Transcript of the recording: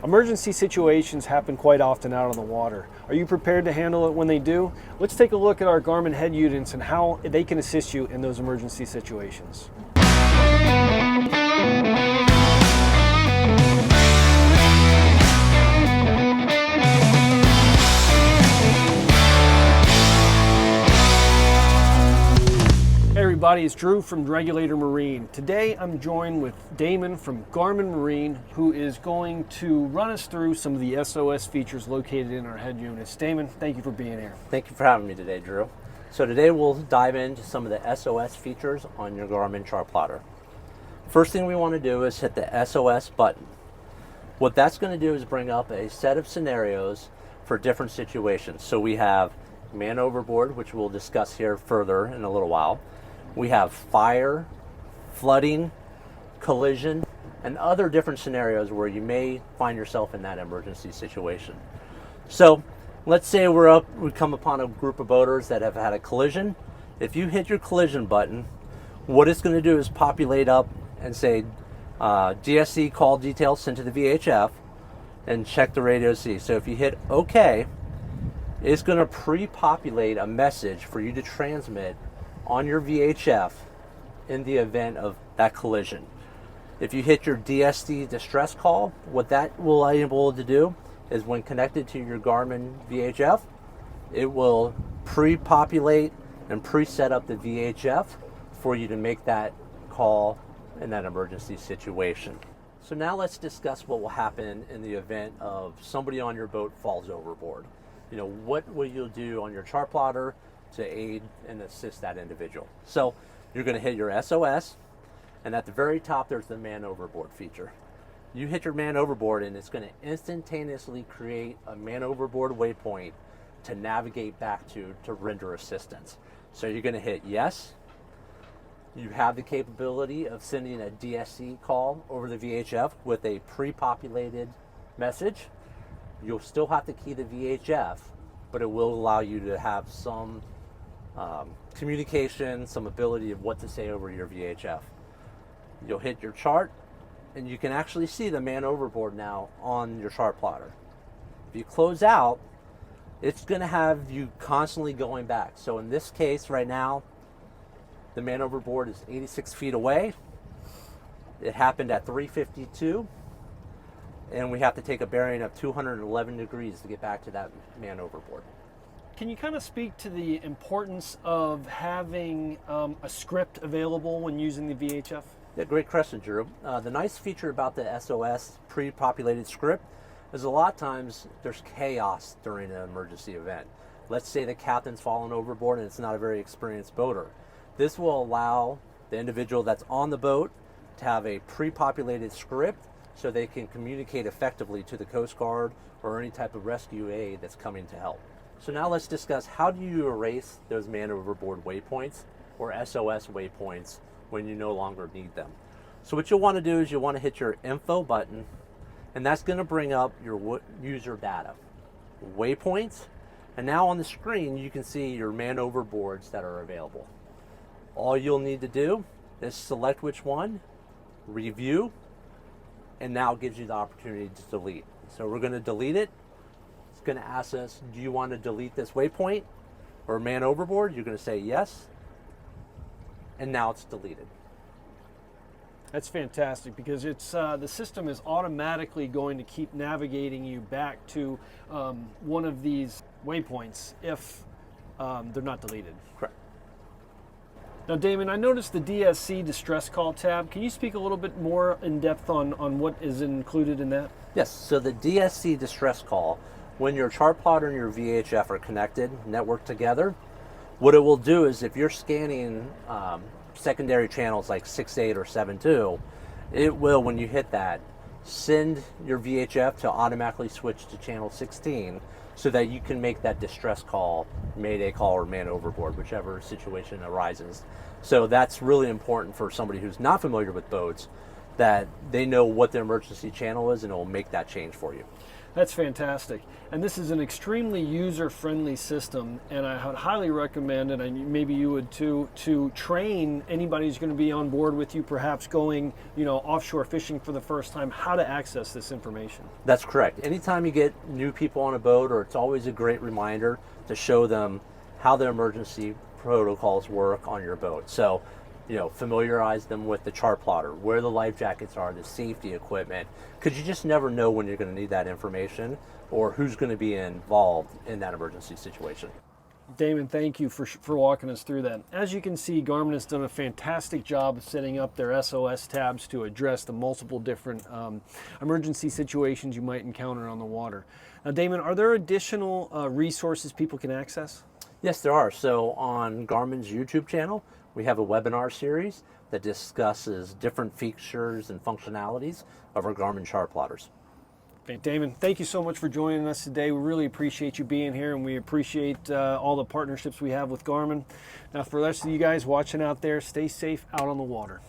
Emergency situations happen quite often out on the water. Are you prepared to handle it when they do? Let's take a look at our Garmin head units and how they can assist you in those emergency situations. Hey everybody, it's Drew from Regulator Marine. Today I'm joined with Damon from Garmin Marine, who is going to run us through some of the SOS features located in our head units. Damon, thank you for being here. Thank you for having me today, Drew. So today we'll dive into some of the SOS features on your Garmin chart plotter. First thing we want to do is hit the SOS button. What that's going to do is bring up a set of scenarios for different situations. So we have man overboard, which we'll discuss here further in a little while. We have fire, flooding, collision, and other different scenarios where you may find yourself in that emergency situation. So let's say we come upon a group of boaters that have had a collision. If you hit your collision button, what it's going to do is populate up and say DSC call details sent to the VHF and check the radio C. So if you hit OK, it's going to pre-populate a message for you to transmit on your VHF in the event of that collision. If you hit your DSC Distress Call, what that will enable to do is when connected to your Garmin VHF, it will pre-populate and pre-set up the VHF for you to make that call in that emergency situation. So now let's discuss what will happen in the event of somebody on your boat falls overboard. You know, what will you do on your chart plotter to aid and assist that individual? So you're going to hit your SOS, and at the very top there's the man overboard feature. You hit your man overboard and it's going to instantaneously create a man overboard waypoint to navigate back to render assistance. So you're going to hit yes. You have the capability of sending a DSC call over the VHF with a pre-populated message. You'll still have to key the VHF, but it will allow you to have some communication, some ability of what to say over your VHF. You'll hit your chart, and you can actually see the man overboard now on your chart plotter. If you close out, it's going to have you constantly going back. So in this case right now, the man overboard is 86 feet away. It happened at 3:52, and we have to take a bearing of 211 degrees to get back to that man overboard. Can you kind of speak to the importance of having a script available when using the VHF? Yeah, great question, Drew. The nice feature about the SOS pre-populated script is a lot of times there's chaos during an emergency event. Let's say the captain's fallen overboard and it's not a very experienced boater. This will allow the individual that's on the boat to have a pre-populated script so they can communicate effectively to the Coast Guard or any type of rescue aid that's coming to help. So now let's discuss how do you erase those man overboard waypoints or SOS waypoints when you no longer need them. So what you'll want to do is you'll want to hit your info button, and that's going to bring up your user data, waypoints, and now on the screen you can see your man overboards that are available. All you'll need to do is select which one, review, and now it gives you the opportunity to delete. So we're going to delete it. It's going to ask us, do you want to delete this waypoint or man overboard? You're going to say yes, and now it's deleted. That's fantastic because it's the system is automatically going to keep navigating you back to one of these waypoints if they're not deleted. Correct. Now, Damon, I noticed the DSC Distress Call tab. Can you speak a little bit more in depth on what is included in that? Yes, so the DSC Distress Call, when your chart plotter and your VHF are connected, networked together, what it will do is if you're scanning secondary channels like 6.8 or 7.2, it will, when you hit that, send your VHF to automatically switch to channel 16 so that you can make that distress call, mayday call, or man overboard, whichever situation arises. So that's really important for somebody who's not familiar with boats that they know what the emergency channel is and it will make that change for you. That's fantastic. And this is an extremely user-friendly system, and I would highly recommend, and maybe you would too, to train anybody who's going to be on board with you, perhaps going, offshore fishing for the first time, how to access this information. That's correct. Anytime you get new people on a boat, or it's always a great reminder to show them how the emergency protocols work on your boat. So, familiarize them with the chart plotter, where the life jackets are, the safety equipment, because you just never know when you're going to need that information or who's going to be involved in that emergency situation. Damon, thank you for walking us through that. As you can see, Garmin has done a fantastic job of setting up their SOS tabs to address the multiple different emergency situations you might encounter on the water. Now, Damon, are there additional resources people can access? Yes, there are. So on Garmin's YouTube channel, we have a webinar series that discusses different features and functionalities of our Garmin chart plotters. Damon, thank you so much for joining us today. We really appreciate you being here, and we appreciate all the partnerships we have with Garmin. Now, for the rest of you guys watching out there, stay safe out on the water.